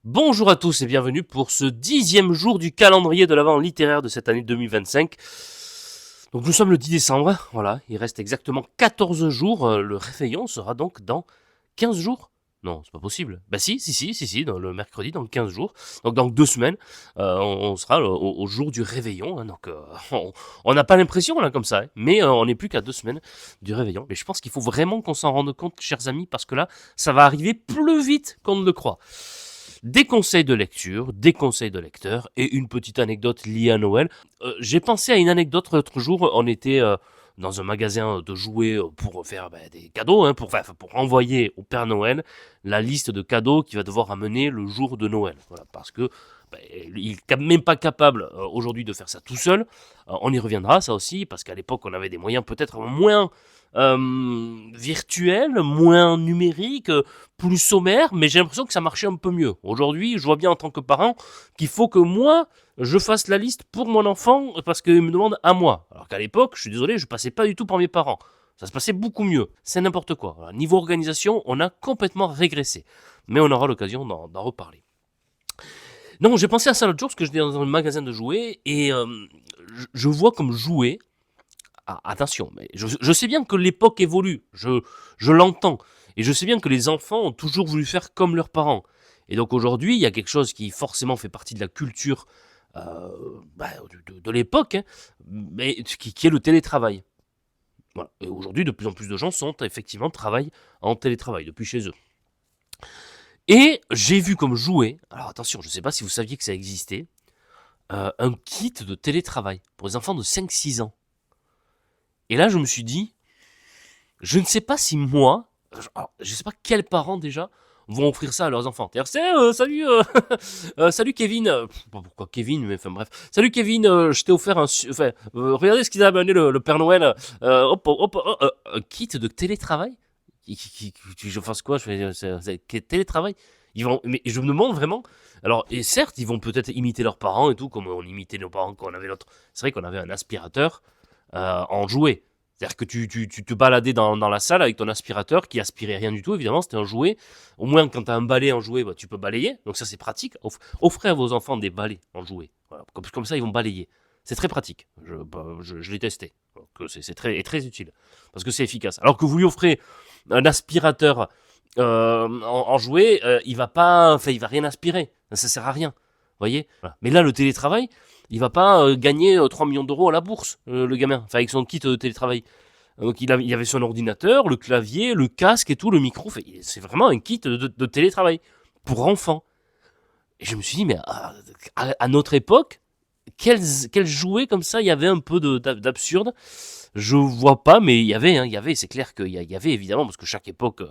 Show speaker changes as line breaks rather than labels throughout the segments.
Bonjour à tous et bienvenue pour ce 10e jour du calendrier de l'Avent littéraire de cette année 2025. Donc nous sommes le 10 décembre, voilà, il reste exactement 14 jours, le réveillon sera donc dans 15 jours. Non, c'est pas possible. Bah si, dans le mercredi, dans 15 jours. Donc dans 2 semaines, on sera au jour du réveillon. Hein, donc on n'a pas l'impression là comme ça, hein, mais on n'est plus qu'à 2 semaines du réveillon. Mais je pense qu'il faut vraiment qu'on s'en rende compte, chers amis, parce que là, ça va arriver plus vite qu'on ne le croit. Des conseils de lecture, des conseils de lecteurs et une petite anecdote liée à Noël. J'ai pensé à une anecdote l'autre jour, on était dans un magasin de jouets pour faire des cadeaux, hein, pour envoyer au Père Noël la liste de cadeaux qu'il va devoir amener le jour de Noël. Voilà, parce que il est même pas capable aujourd'hui de faire ça tout seul. On y reviendra, ça aussi, parce qu'à l'époque, on avait des moyens peut-être moins virtuels, moins numériques, plus sommaires, mais j'ai l'impression que ça marchait un peu mieux. Aujourd'hui, je vois bien en tant que parent qu'il faut que moi, je fasse la liste pour mon enfant parce qu'il me demande à moi. Alors qu'à l'époque, je suis désolé, je passais pas du tout par mes parents. Ça se passait beaucoup mieux. C'est n'importe quoi. Voilà. Niveau organisation, on a complètement régressé. Mais on aura l'occasion d'en reparler. Non, j'ai pensé à ça l'autre jour parce que j'étais dans un magasin de jouets et je vois comme jouet. Ah, attention, mais je sais bien que l'époque évolue, je l'entends. Et je sais bien que les enfants ont toujours voulu faire comme leurs parents. Et donc aujourd'hui, il y a quelque chose qui forcément fait partie de la culture de l'époque, hein, mais qui est le télétravail. Voilà. Et aujourd'hui, de plus en plus de gens sont effectivement travaillent en télétravail depuis chez eux. Et j'ai vu comme jouet, alors attention, je ne sais pas si vous saviez que ça existait, un kit de télétravail pour les enfants de 5-6 ans. Et là, je me suis dit, je ne sais pas si moi, alors, je ne sais pas quels parents déjà vont offrir ça à leurs enfants. C'est salut, salut Kevin. Pourquoi Kevin, mais enfin bref. Salut Kevin, je t'ai offert regardez ce qu'il a amené le Père Noël. Un kit de télétravail. Je fasse quoi? Je fais télétravail. Ils vont, mais je me demande vraiment. Alors, et certes, ils vont peut-être imiter leurs parents et tout, comme on imitait nos parents quand on avait notre. C'est vrai qu'on avait un aspirateur en jouet. C'est-à-dire que tu te baladais dans la salle avec ton aspirateur qui aspirait rien du tout, évidemment, c'était un jouet. Au moins, quand tu as un balai en jouet, tu peux balayer. Donc ça, c'est pratique. Offrez à vos enfants des balais en jouet. Voilà. Comme ça, ils vont balayer. C'est très pratique. Je l'ai testé. C'est très utile. Parce que c'est efficace. Alors que vous lui offrez un aspirateur en jouet, il va rien aspirer. Ça sert à rien. Vous voyez. Voilà. Mais là, le télétravail, il va pas gagner 3 millions d'euros à la bourse, le gamin, enfin avec son kit de télétravail. Donc il y avait son ordinateur, le clavier, le casque et tout, le micro. C'est vraiment un kit de télétravail pour enfants. Et je me suis dit, mais à notre époque, quels jouets comme ça, il y avait un peu d'absurde. Je vois pas, mais il y avait, c'est clair qu'il y avait évidemment, parce que chaque époque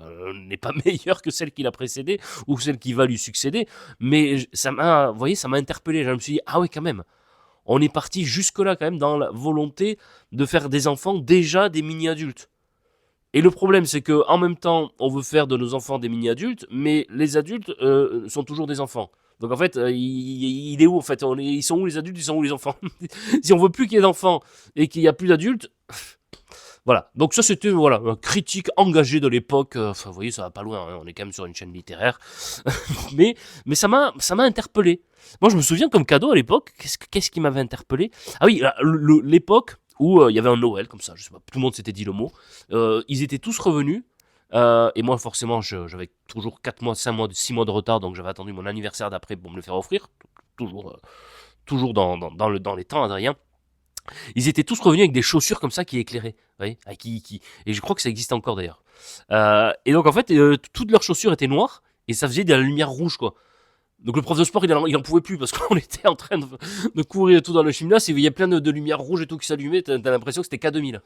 n'est pas meilleure que celle qui l'a précédée ou celle qui va lui succéder. Mais vous voyez, ça m'a interpellé. Je me suis dit, ah oui, quand même, on est parti jusque-là quand même dans la volonté de faire des enfants déjà des mini-adultes. Et le problème, c'est que en même temps, on veut faire de nos enfants des mini-adultes, mais les adultes sont toujours des enfants. Donc en fait, il est où en fait ils sont où les adultes, ils sont où les enfants? Si on veut plus qu'il y ait d'enfants et qu'il n'y a plus d'adultes, voilà. Donc ça, c'était voilà un critique engagé de l'époque. Enfin, vous voyez, ça va pas loin. Hein, on est quand même sur une chaîne littéraire, mais ça m'a interpellé. Moi, je me souviens comme cadeau à l'époque. Qu'est-ce qui m'avait interpellé? Ah oui, l'époque où il y avait un Noël comme ça. Je sais pas, tout le monde s'était dit le mot. Ils étaient tous revenus. Et moi, forcément, j'avais toujours 4 mois, 5 mois, 6 mois de retard, donc j'avais attendu mon anniversaire d'après pour me le faire offrir. Toujours, toujours dans les temps, Adrien. Ils étaient tous revenus avec des chaussures comme ça qui éclairaient. Vous voyez, et je crois que ça existe encore d'ailleurs. Et donc en fait, toutes leurs chaussures étaient noires et ça faisait de la lumière rouge quoi. Donc le prof de sport, il en pouvait plus parce qu'on était en train de courir et tout dans le gymnase et il y avait plein de lumière rouge et tout qui s'allumait. T'as l'impression que c'était K2000.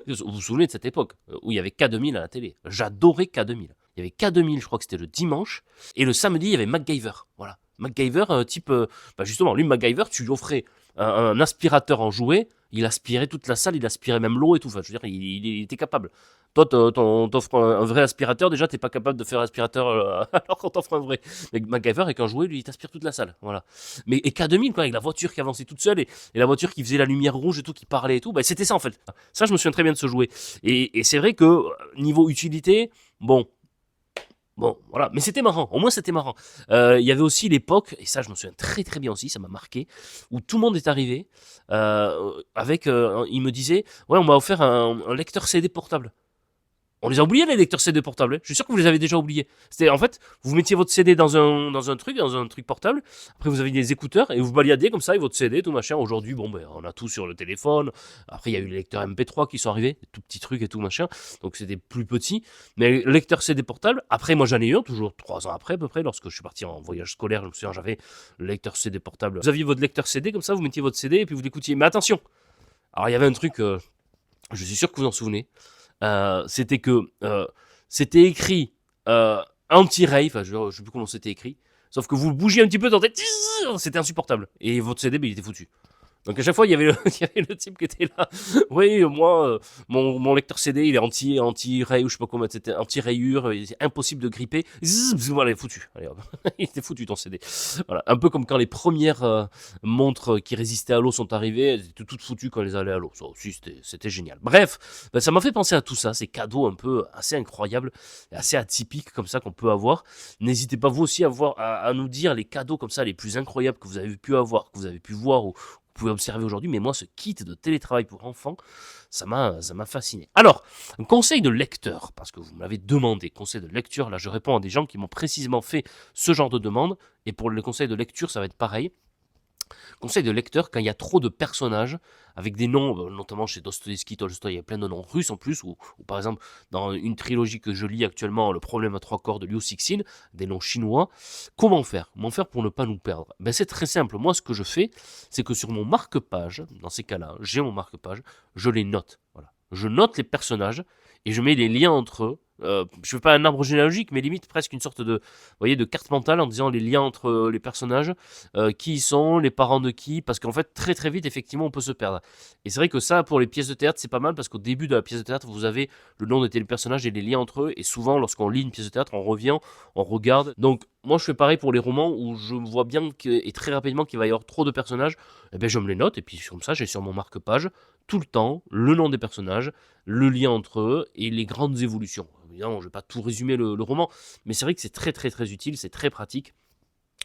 Vous vous souvenez de cette époque où il y avait K2000 à la télé? J'adorais K2000. Il y avait K2000, je crois que c'était le dimanche. Et le samedi, il y avait MacGyver. Voilà. MacGyver, type... justement, lui, MacGyver, tu lui offrais un aspirateur en jouet, il aspirait toute la salle, il aspirait même l'eau et tout. Enfin, je veux dire, il était capable. Toi, t'offres un vrai aspirateur, déjà, t'es pas capable de faire aspirateur alors qu'on t'offre un vrai. Mais MacGyver, avec un jouet, lui, il t'aspire toute la salle. Voilà. Mais et K2000, quoi, avec la voiture qui avançait toute seule et la voiture qui faisait la lumière rouge et tout, qui parlait et tout, bah, c'était ça en fait. Ça, je me souviens très bien de ce jouet. Et c'est vrai que niveau utilité, bon, Bon, voilà, mais c'était marrant, au moins c'était marrant. Il y avait aussi l'époque, et ça je me souviens très très bien aussi, ça m'a marqué, où tout le monde est arrivé avec, il me disait, ouais, on m'a offert un lecteur CD portable. On les a oubliés, les lecteurs CD portables. Hein. Je suis sûr que vous les avez déjà oubliés. C'était en fait, vous mettiez votre CD dans un truc portable. Après, vous aviez des écouteurs et vous baladez comme ça avec votre CD, tout machin. Aujourd'hui, bon, ben, on a tout sur le téléphone. Après, il y a eu les lecteurs MP3 qui sont arrivés, des tout petits trucs et tout machin. Donc, c'était plus petit. Mais lecteur CD portable. Après, moi, j'en ai eu un, toujours 3 ans après, à peu près, lorsque je suis parti en voyage scolaire. Je me souviens, j'avais le lecteur CD portable. Vous aviez votre lecteur CD comme ça, vous mettiez votre CD et puis vous l'écoutiez. Mais attention. Alors, il y avait un truc, je suis sûr que vous en souvenez. C'était que c'était écrit anti-ray, enfin je sais plus comment c'était écrit, sauf que vous le bougiez un petit peu dans tête, c'était insupportable. Et votre CD, ben, il était foutu. Donc à chaque fois, il y avait il y avait le type qui était là. Oui, moi, mon lecteur CD, il est anti-ray, ou je sais pas comment, c'était anti-rayure, c'est impossible de gripper. Zzz, voilà, il est foutu. Allez, hop. Il était foutu ton CD. Voilà, un peu comme quand les premières montres qui résistaient à l'eau sont arrivées, elles étaient toutes foutues quand elles allaient à l'eau. Ça aussi, c'était génial. Bref, ben, ça m'a fait penser à tout ça, ces cadeaux un peu assez incroyables, assez atypiques comme ça qu'on peut avoir. N'hésitez pas vous aussi à nous dire les cadeaux comme ça les plus incroyables que vous avez pu avoir, que vous avez pu voir ou vous pouvez observer aujourd'hui, mais moi, ce kit de télétravail pour enfants, ça m'a fasciné. Alors, un conseil de lecteur, parce que vous me l'avez demandé, conseil de lecture, là je réponds à des gens qui m'ont précisément fait ce genre de demande, et pour le conseil de lecture, ça va être pareil. Conseil de lecteur, quand il y a trop de personnages, avec des noms, notamment chez Dostoïevski, Tolstoï, il y a plein de noms russes en plus, ou par exemple, dans une trilogie que je lis actuellement, Le problème à 3 corps de Liu Cixin, des noms chinois, comment faire pour ne pas nous perdre? Ben, c'est très simple, moi ce que je fais, c'est que sur mon marque-page, dans ces cas-là, j'ai mon marque-page, je les note, voilà. Je note les personnages, et je mets les liens entre eux, je fais pas un arbre généalogique, mais limite presque une sorte de, vous voyez, de carte mentale en disant les liens entre les personnages, qui ils sont, les parents de qui, parce qu'en fait très très vite effectivement on peut se perdre. Et c'est vrai que ça pour les pièces de théâtre c'est pas mal parce qu'au début de la pièce de théâtre vous avez le nom des personnages et les liens entre eux, et souvent lorsqu'on lit une pièce de théâtre on revient, on regarde. Donc moi je fais pareil pour les romans où je vois bien et très rapidement qu'il va y avoir trop de personnages, et bien je me les note et puis comme ça j'ai sur mon marque-page tout le temps le nom des personnages, le lien entre eux et les grandes évolutions. Évidemment, je ne vais pas tout résumer le roman, mais c'est vrai que c'est très très très utile, c'est très pratique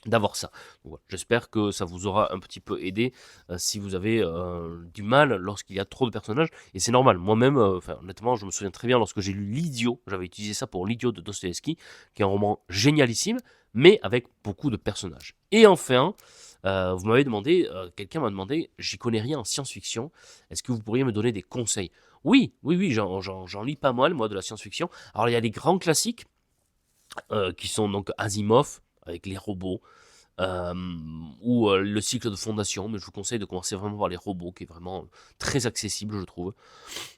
d'avoir ça. Donc, voilà. J'espère que ça vous aura un petit peu aidé si vous avez du mal lorsqu'il y a trop de personnages, et c'est normal. Moi-même, honnêtement, je me souviens très bien lorsque j'ai lu L'Idiot, j'avais utilisé ça pour L'Idiot de Dostoïevski, qui est un roman génialissime, mais avec beaucoup de personnages. Et enfin, vous m'avez demandé, quelqu'un m'a demandé, j'y connais rien en science-fiction, est-ce que vous pourriez me donner des conseils? Oui, oui, oui, j'en lis pas mal, moi, de la science-fiction. Alors, il y a les grands classiques, qui sont donc Asimov, avec les robots, euh, ou le cycle de fondation, mais je vous conseille de commencer vraiment par les robots, qui est vraiment très accessible, je trouve.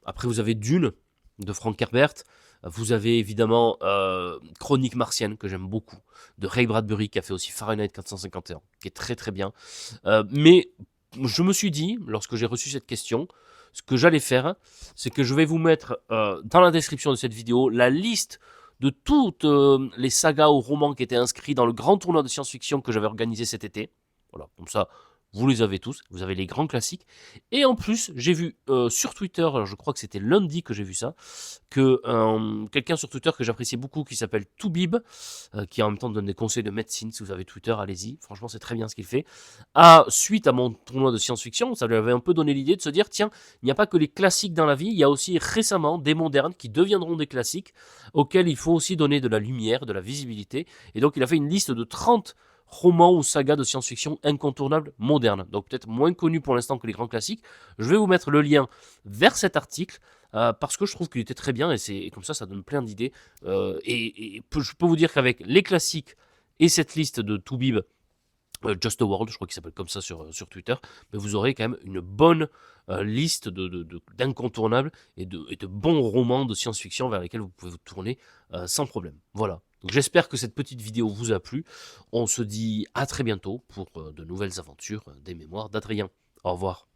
Après, vous avez Dune, de Frank Herbert. Vous avez évidemment Chronique martienne, que j'aime beaucoup, de Ray Bradbury, qui a fait aussi Fahrenheit 451, qui est très très bien. Mais je me suis dit, lorsque j'ai reçu cette question, ce que j'allais faire, c'est que je vais vous mettre dans la description de cette vidéo la liste de toutes les sagas ou romans qui étaient inscrits dans le grand tournoi de science-fiction que j'avais organisé cet été. Voilà, comme ça, vous les avez tous, vous avez les grands classiques. Et en plus, j'ai vu sur Twitter, alors je crois que c'était lundi que j'ai vu ça, que quelqu'un sur Twitter que j'appréciais beaucoup, qui s'appelle Toubib, qui en même temps donne des conseils de médecine. Si vous avez Twitter, allez-y, franchement c'est très bien ce qu'il fait. Suite à mon tournoi de science-fiction, ça lui avait un peu donné l'idée de se dire, tiens, il n'y a pas que les classiques dans la vie, il y a aussi récemment des modernes qui deviendront des classiques, auxquels il faut aussi donner de la lumière, de la visibilité. Et donc il a fait une liste de 30 romans ou sagas de science-fiction incontournables modernes, donc peut-être moins connus pour l'instant que les grands classiques. Je vais vous mettre le lien vers cet article, parce que je trouve qu'il était très bien, et comme ça donne plein d'idées. Je peux vous dire qu'avec les classiques et cette liste de Toubib, Just a World, je crois qu'il s'appelle comme ça sur Twitter, mais vous aurez quand même une bonne liste d'incontournables et de bons romans de science-fiction vers lesquels vous pouvez vous tourner sans problème. Voilà. Donc j'espère que cette petite vidéo vous a plu. On se dit à très bientôt pour de nouvelles aventures des mémoires d'Adrien. Au revoir.